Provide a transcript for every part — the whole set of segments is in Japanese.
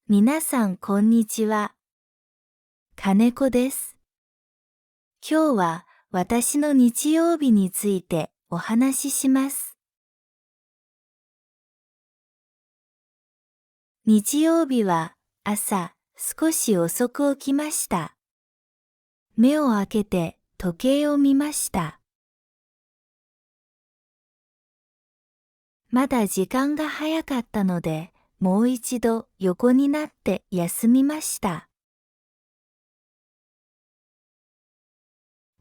皆さんこんにちは。金子です。今日は私の日曜日についてお話しします。日曜日は朝少し遅く起きました。目を開けて時計を見ました。まだ時間が早かったので、もう一度横になって休みました。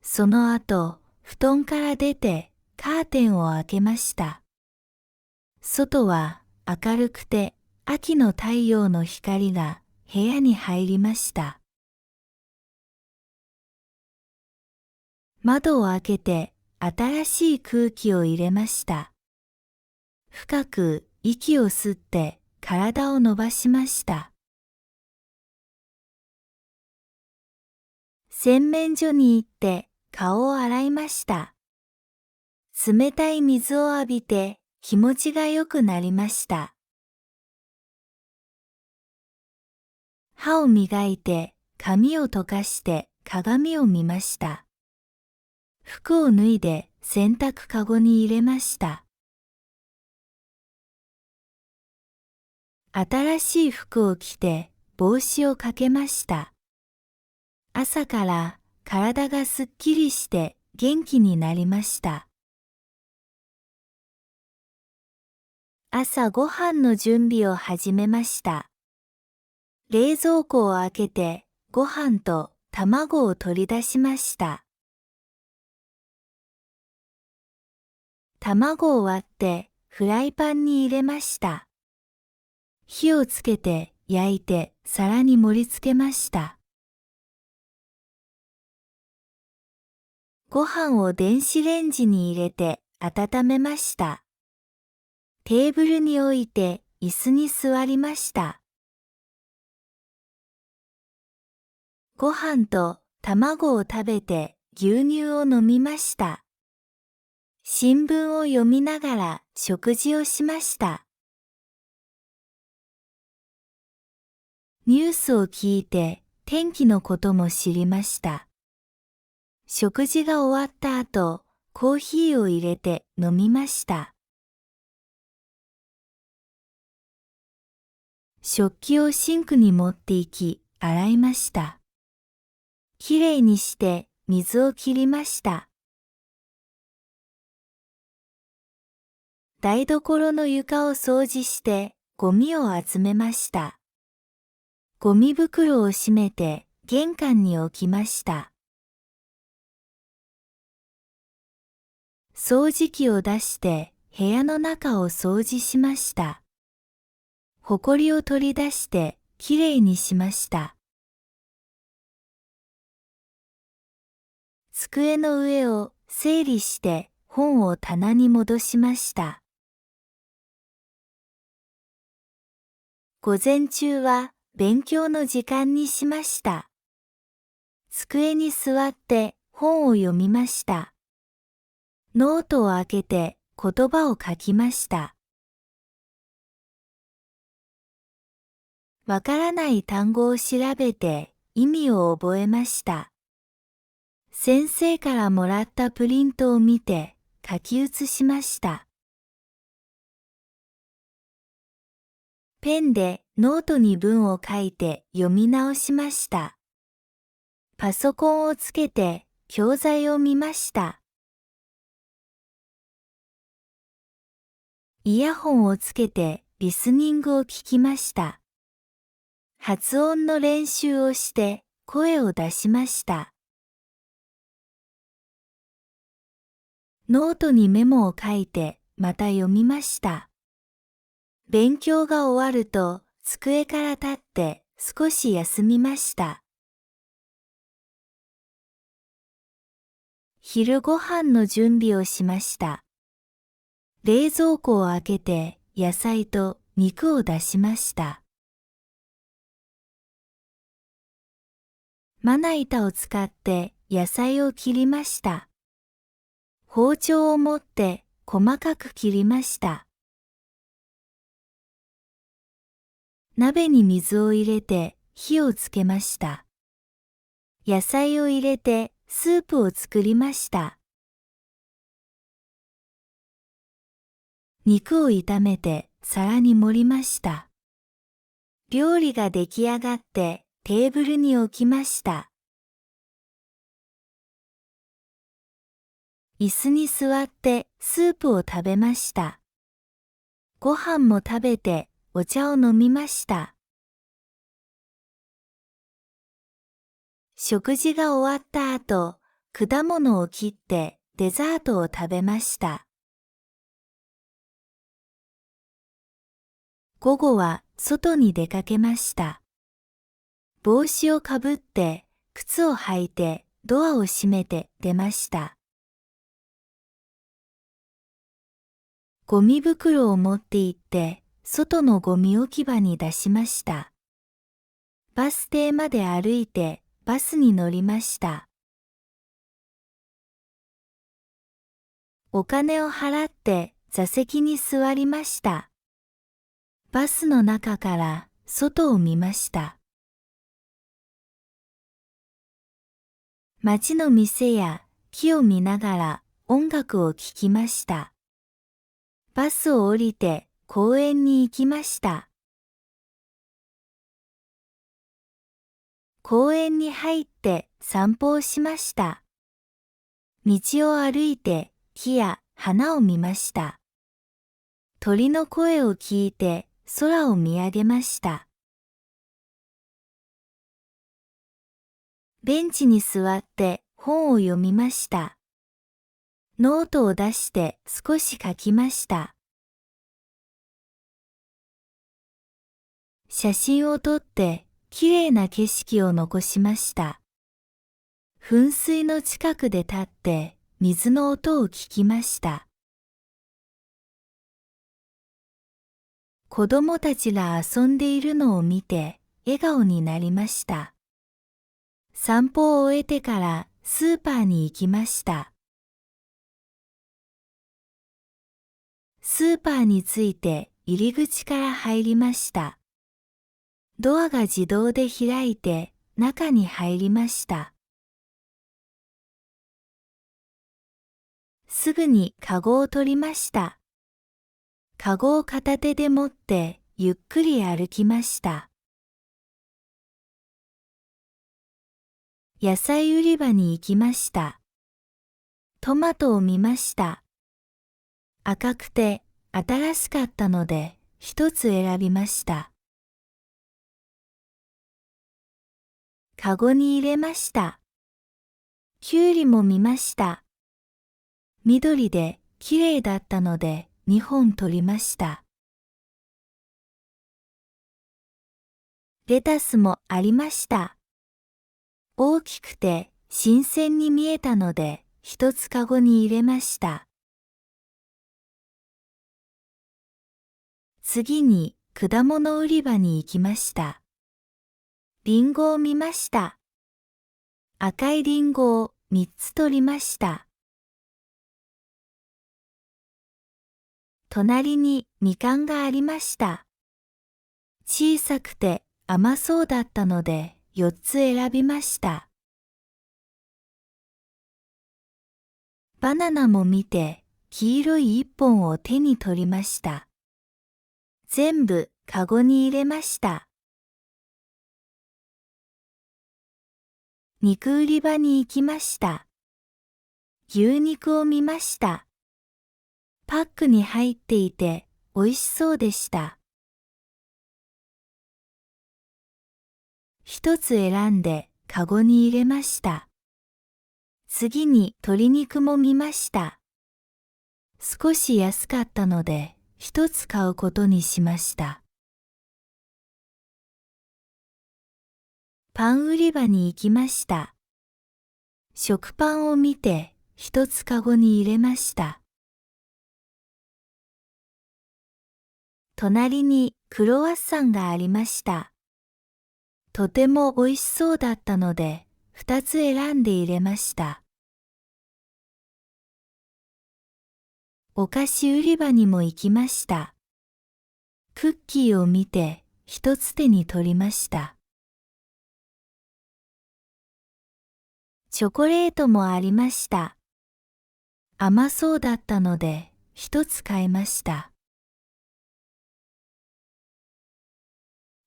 その後、布団から出てカーテンを開けました。外は明るくて秋の太陽の光が部屋に入りました。窓を開けて新しい空気を入れました。深く息を吸って体を伸ばしました。洗面所に行って顔を洗いました。冷たい水を浴びて気持ちが良くなりました。歯を磨いて髪を溶かして鏡を見ました。服を脱いで洗濯かごに入れました。新しい服を着て帽子をかけました。朝から体がすっきりして元気になりました。朝ご飯の準備を始めました。冷蔵庫を開けてご飯と卵を取り出しました。卵を割ってフライパンに入れました。火をつけて焼いて皿に盛り付けました。ご飯を電子レンジに入れて温めました。テーブルに置いて椅子に座りました。ご飯と卵を食べて牛乳を飲みました。新聞を読みながら食事をしました。ニュースを聞いて天気のことも知りました。食事が終わった後、コーヒーを入れて飲みました。食器をシンクに持って行き、洗いました。きれいにして水を切りました。台所の床を掃除してゴミを集めました。ゴミ袋を閉めて玄関に置きました。掃除機を出して部屋の中を掃除しました。ほこりを取り出してきれいにしました。机の上を整理して本を棚に戻しました。午前中は勉強の時間にしました。机に座って本を読みました。ノートを開けて言葉を書きました。わからない単語を調べて意味を覚えました。先生からもらったプリントを見て書き写しました。ペンでノートに文を書いて読み直しました。パソコンをつけて教材を見ました。イヤホンをつけてリスニングを聞きました。発音の練習をして声を出しました。ノートにメモを書いてまた読みました。勉強が終わると机から立って少し休みました。昼ご飯の準備をしました。冷蔵庫を開けて野菜と肉を出しました。まな板を使って野菜を切りました。包丁を持って細かく切りました。鍋に水を入れて火をつけました。野菜を入れてスープを作りました。肉を炒めて皿に盛りました。料理が出来上がってテーブルに置きました。椅子に座ってスープを食べました。ご飯も食べてお茶を飲みました。食事が終わった後、果物を切ってデザートを食べました。午後は外に出かけました。帽子をかぶって靴を履いてドアを閉めて出ました。ゴミ袋を持って行って外のゴミ置き場に出しました。バス停まで歩いてバスに乗りました。お金を払って座席に座りました。バスの中から外を見ました。街の店や木を見ながら音楽を聴きました。バスを降りて公園に行きました。公園に入って散歩をしました。道を歩いて木や花を見ました。鳥の声を聞いて空を見上げました。ベンチに座って本を読みました。ノートを出して少し書きました。写真を撮ってきれいな景色を残しました。噴水の近くで立って水の音を聞きました。子供たちが遊んでいるのを見て笑顔になりました。散歩を終えてからスーパーに行きました。スーパーに着いて入り口から入りました。ドアが自動で開いて中に入りました。すぐにカゴを取りました。カゴを片手で持ってゆっくり歩きました。野菜売り場に行きました。トマトを見ました。赤くて新しかったので一つ選びました。カゴに入れました。きゅうりも見ました。緑できれいだったので2本取りました。レタスもありました。大きくて新鮮に見えたので一つカゴに入れました。次に果物売り場に行きました。リンゴを見ました。赤いリンゴを3つ取りました。隣にみかんがありました。小さくて甘そうだったので4つ選びました。バナナも見て黄色い1本を手に取りました。全部カゴに入れました。肉売り場に行きました。牛肉を見ました。パックに入っていて美味しそうでした。一つ選んでカゴに入れました。次に鶏肉も見ました。少し安かったので一つ買うことにしました。パン売り場に行きました。食パンを見て一つカゴに入れました。隣にクロワッサンがありました。とても美味しそうだったので2つ選んで入れました。お菓子売り場にも行きました。クッキーを見て一つ手に取りました。チョコレートもありました。甘そうだったので、一つ買いました。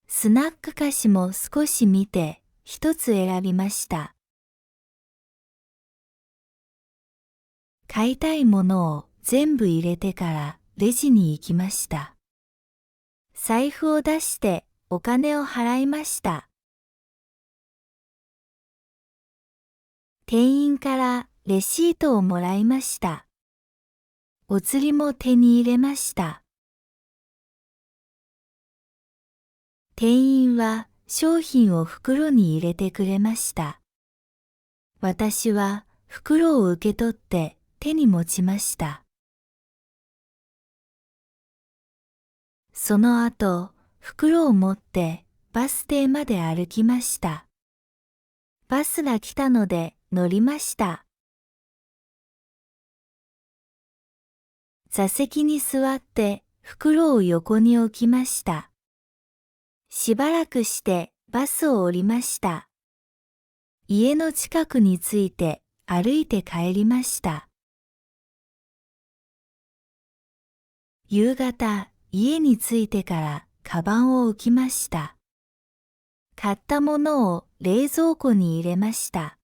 スナック菓子も少し見て、一つ選びました。買いたいものを全部入れてからレジに行きました。財布を出してお金を払いました。店員からレシートをもらいました。お釣りも手に入れました。店員は商品を袋に入れてくれました。私は袋を受け取って手に持ちました。その後、袋を持ってバス停まで歩きました。バスが来たので乗りました。座席に座って袋を横に置きました。しばらくしてバスを降りました。家の近くに着いて歩いて帰りました。夕方、家に着いてからカバンを置きました。買ったものを冷蔵庫に入れました。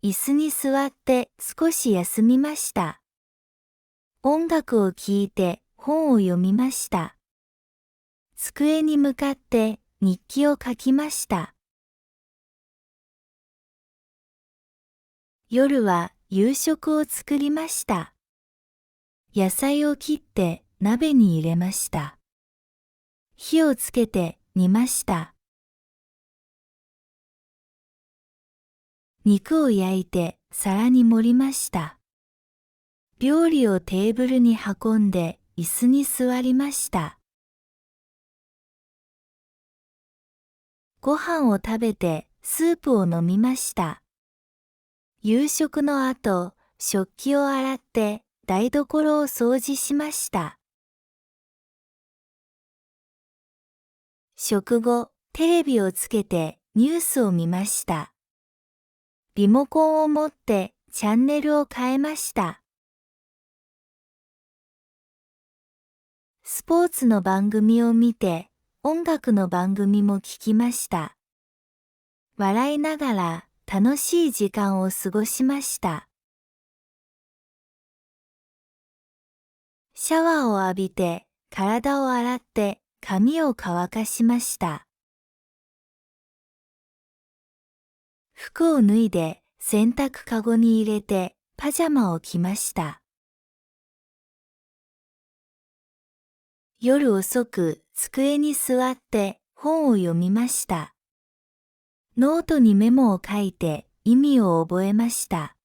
椅子に座って少し休みました。音楽を聴いて本を読みました。机に向かって日記を書きました。夜は夕食を作りました。野菜を切って鍋に入れました。火をつけて煮ました。肉を焼いて皿に盛りました。料理をテーブルに運んで椅子に座りました。ご飯を食べてスープを飲みました。夕食の後、食器を洗って台所を掃除しました。食後、テレビをつけてニュースを見ました。リモコンを持ってチャンネルを変えました。スポーツの番組を見て、音楽の番組も聞きました。笑いながら楽しい時間を過ごしました。シャワーを浴びて、体を洗って髪を乾かしました。服を脱いで洗濯かごに入れてパジャマを着ました。夜遅く机に座って本を読みました。ノートにメモを書いて意味を覚えました。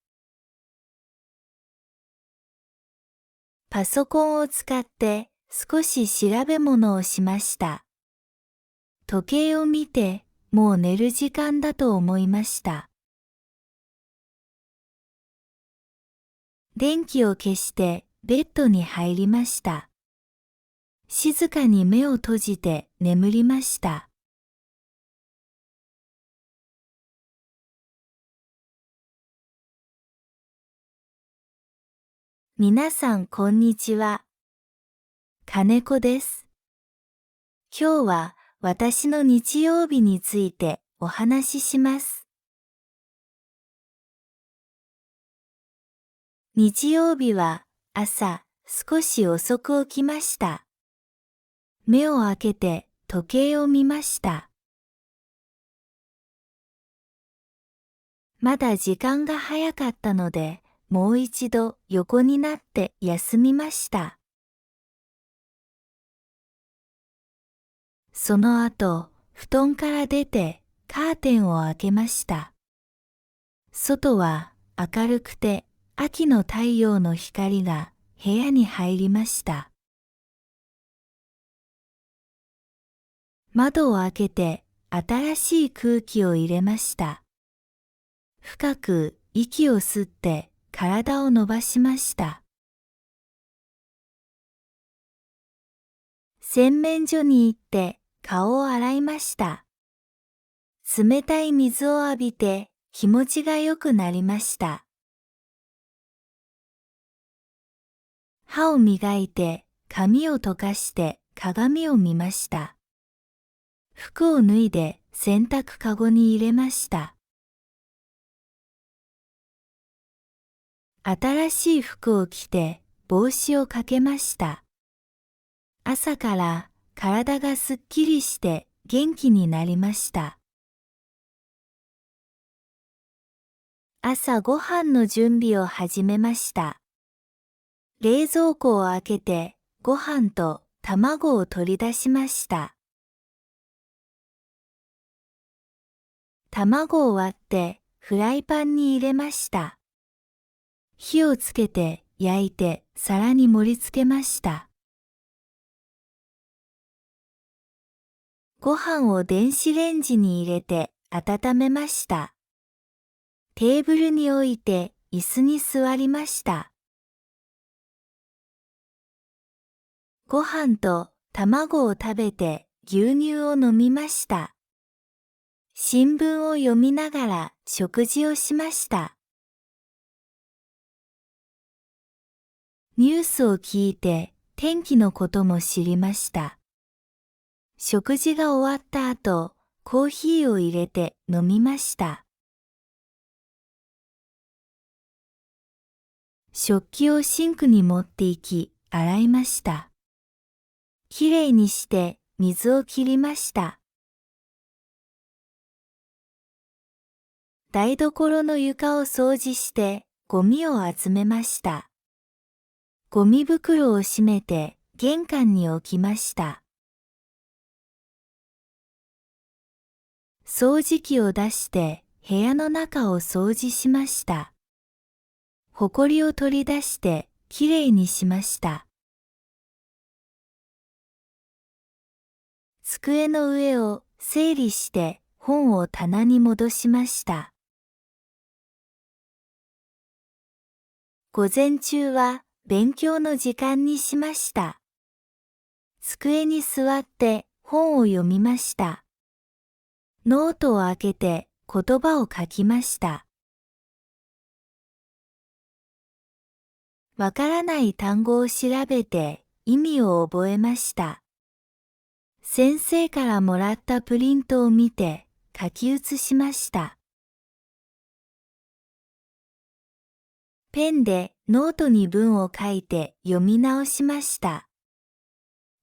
パソコンを使って少し調べ物をしました。時計を見てもう寝る時間だと思いました。電気を消してベッドに入りました。静かに目を閉じて眠りました。皆さんこんにちは。金子です。今日は私の日曜日についてお話しします。日曜日は朝少し遅く起きました。目を開けて時計を見ました。まだ時間が早かったので、もう一度横になって休みました。その後、布団から出てカーテンを開けました。外は明るくて秋の太陽の光が部屋に入りました。窓を開けて新しい空気を入れました。深く息を吸って体を伸ばしました。洗面所に行って顔を洗いました。冷たい水を浴びて気持ちが良くなりました。歯を磨いて髪を溶かして鏡を見ました。服を脱いで洗濯かごに入れました。新しい服を着て帽子をかけました。朝から体がすっきりして元気になりました。朝ごはんの準備を始めました。冷蔵庫を開けてご飯と卵を取り出しました。卵を割ってフライパンに入れました。火をつけて焼いて皿に盛り付けました。ご飯を電子レンジに入れて温めました。テーブルに置いて椅子に座りました。ご飯と卵を食べて牛乳を飲みました。新聞を読みながら食事をしました。ニュースを聞いて天気のことも知りました。食事が終わった後、コーヒーを入れて飲みました。食器をシンクに持って行き、洗いました。きれいにして水を切りました。台所の床を掃除してゴミを集めました。ゴミ袋を閉めて玄関に置きました。掃除機を出して部屋の中を掃除しました。ほこりを取り出してきれいにしました。机の上を整理して本を棚に戻しました。午前中は勉強の時間にしました。机に座って本を読みました。ノートを開けて言葉を書きました。わからない単語を調べて意味を覚えました。先生からもらったプリントを見て書き写しました。ペンでノートに文を書いて読み直しました。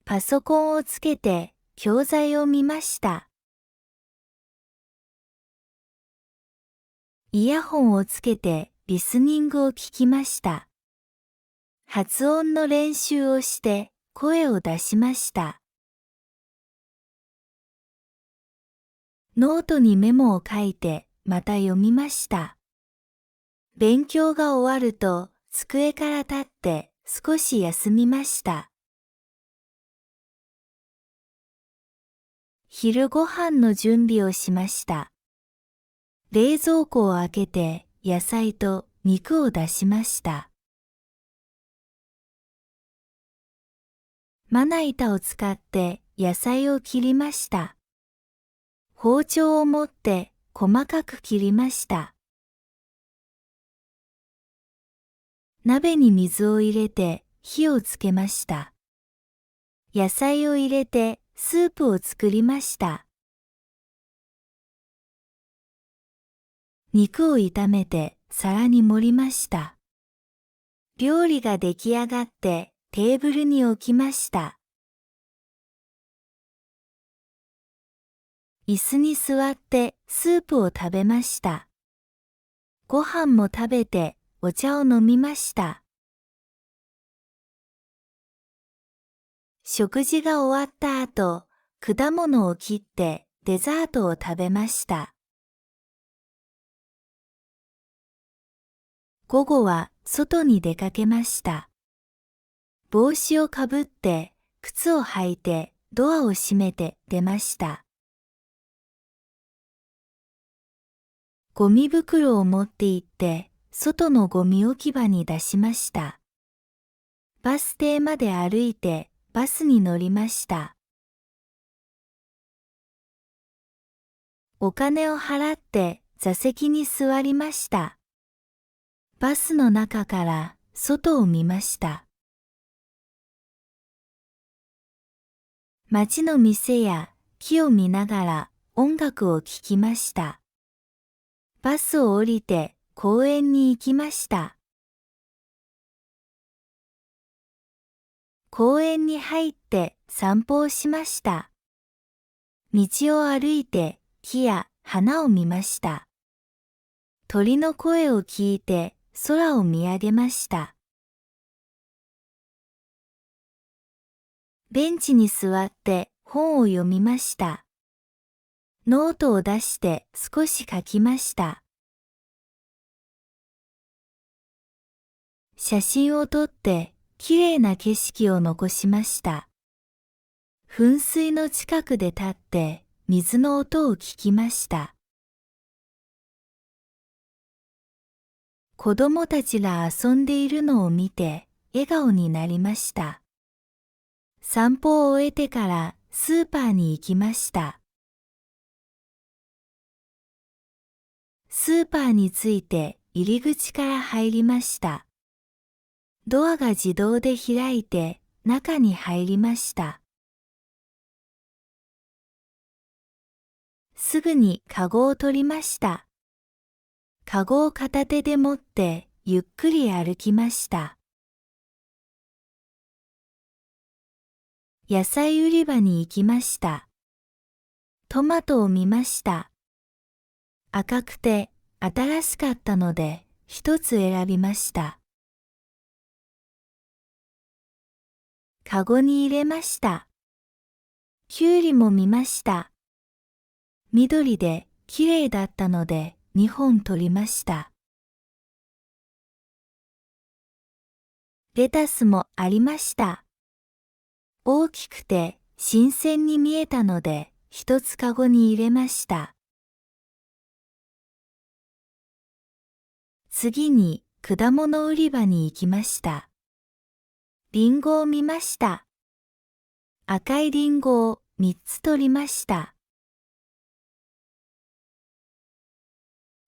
パソコンをつけて教材を見ました。イヤホンをつけてリスニングを聞きました。発音の練習をして声を出しました。ノートにメモを書いてまた読みました。勉強が終わると机から立って少し休みました。昼ご飯の準備をしました。冷蔵庫を開けて野菜と肉を出しました。まな板を使って野菜を切りました。包丁を持って細かく切りました。鍋に水を入れて火をつけました。野菜を入れてスープを作りました。肉を炒めて皿に盛りました。料理が出来上がってテーブルに置きました。椅子に座ってスープを食べました。ご飯も食べてお茶を飲みました。食事が終わった後、果物を切ってデザートを食べました。午後は外に出かけました。帽子をかぶって靴を履いてドアを閉めて出ました。ゴミ袋を持って行って外のゴミ置き場に出しました。バス停まで歩いてバスに乗りました。お金を払って座席に座りました。バスの中から外を見ました。街の店や木を見ながら音楽を聴きました。バスを降りて公園に行きました。公園に入って散歩をしました。道を歩いて木や花を見ました。鳥の声を聞いて空を見上げました。ベンチに座って本を読みました。ノートを出して少し書きました。写真を撮ってきれいな景色を残しました。噴水の近くで立って水の音を聞きました。子供たちが遊んでいるのを見て笑顔になりました。散歩を終えてからスーパーに行きました。スーパーに着いて入り口から入りました。ドアが自動で開いて中に入りました。すぐにカゴを取りました。カゴを片手で持ってゆっくり歩きました。野菜売り場に行きました。トマトを見ました。赤くて新しかったので一つ選びました。カゴに入れました。きゅうりも見ました。緑できれいだったので2本取りました。レタスもありました。大きくて新鮮に見えたので一つカゴに入れました。次に果物売り場に行きました。リンゴを見ました。赤いリンゴを3つ取りました。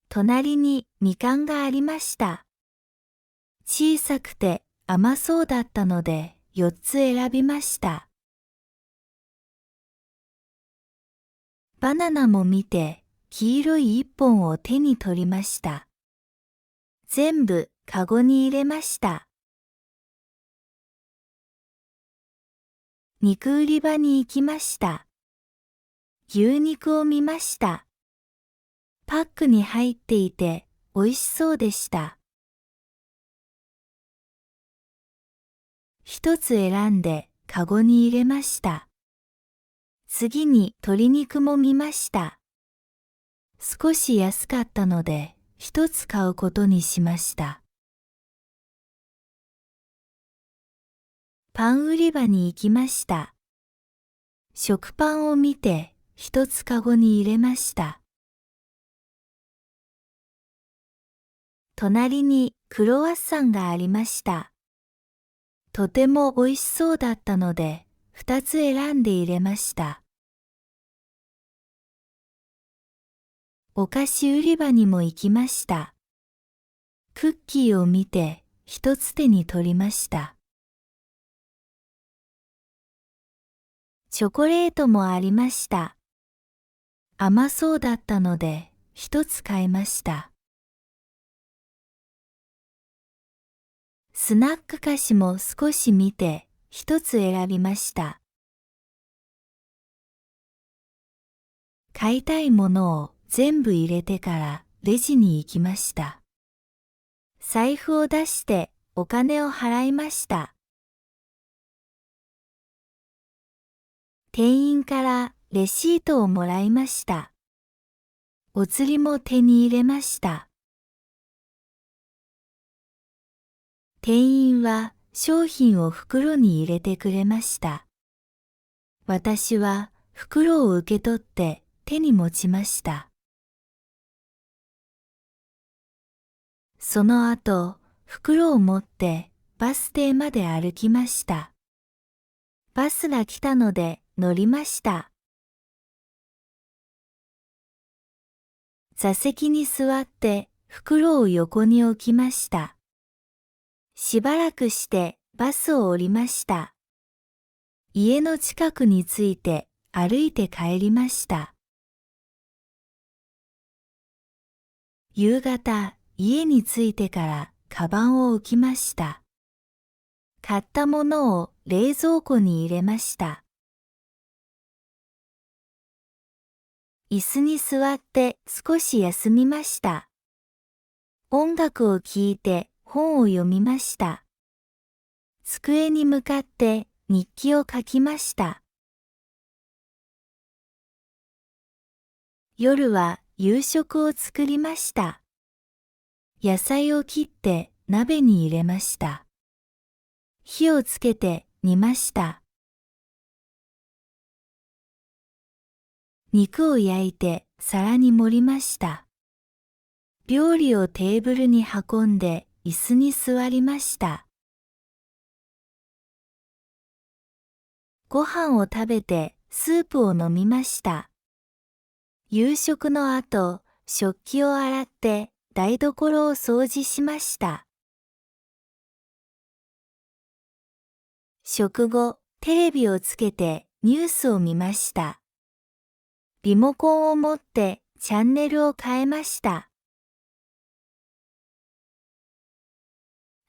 隣にみかんがありました。小さくて甘そうだったので4つ選びました。バナナも見て黄色い1本を手に取りました。全部カゴに入れました。肉売り場に行きました。牛肉を見ました。パックに入っていて美味しそうでした。一つ選んでカゴに入れました。次に鶏肉も見ました。少し安かったので一つ買うことにしました。パン売り場に行きました。食パンを見て一つカゴに入れました。隣にクロワッサンがありました。とても美味しそうだったので2つ選んで入れました。お菓子売り場にも行きました。クッキーを見て一つ手に取りました。チョコレートもありました。甘そうだったので一つ買いました。スナック菓子も少し見て一つ選びました。買いたいものを全部入れてからレジに行きました。財布を出してお金を払いました。店員からレシートをもらいました。お釣りも手に入れました。店員は商品を袋に入れてくれました。私は袋を受け取って手に持ちました。その後、袋を持ってバス停まで歩きました。バスが来たので乗りました。座席に座って袋を横に置きました。しばらくしてバスを降りました。家の近くに着いて歩いて帰りました。夕方、家に着いてからカバンを置きました。買ったものを冷蔵庫に入れました。椅子に座って少し休みました。音楽を聴いて本を読みました。机に向かって日記を書きました。夜は夕食を作りました。野菜を切って鍋に入れました。火をつけて煮ました。肉を焼いて皿に盛りました。料理をテーブルに運んで椅子に座りました。ご飯を食べてスープを飲みました。夕食の後、食器を洗って台所を掃除しました。食後、テレビをつけてニュースを見ました。リモコンを持ってチャンネルを変えました。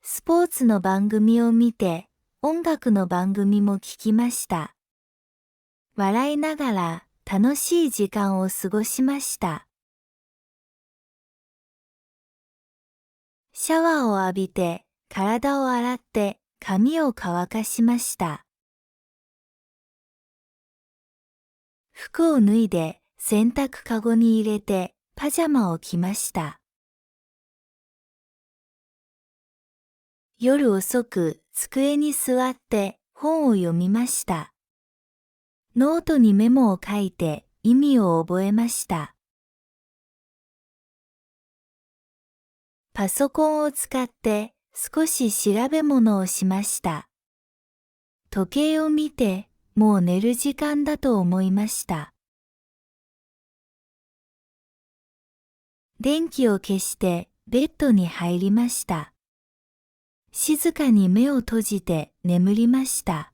スポーツの番組を見て、音楽の番組も聞きました。笑いながら楽しい時間を過ごしました。シャワーを浴びて、体を洗って髪を乾かしました。服を脱いで洗濯かごに入れてパジャマを着ました。夜遅く机に座って本を読みました。ノートにメモを書いて意味を覚えました。パソコンを使って少し調べ物をしました。時計を見てもう寝る時間だと思いました。電気を消してベッドに入りました。静かに目を閉じて眠りました。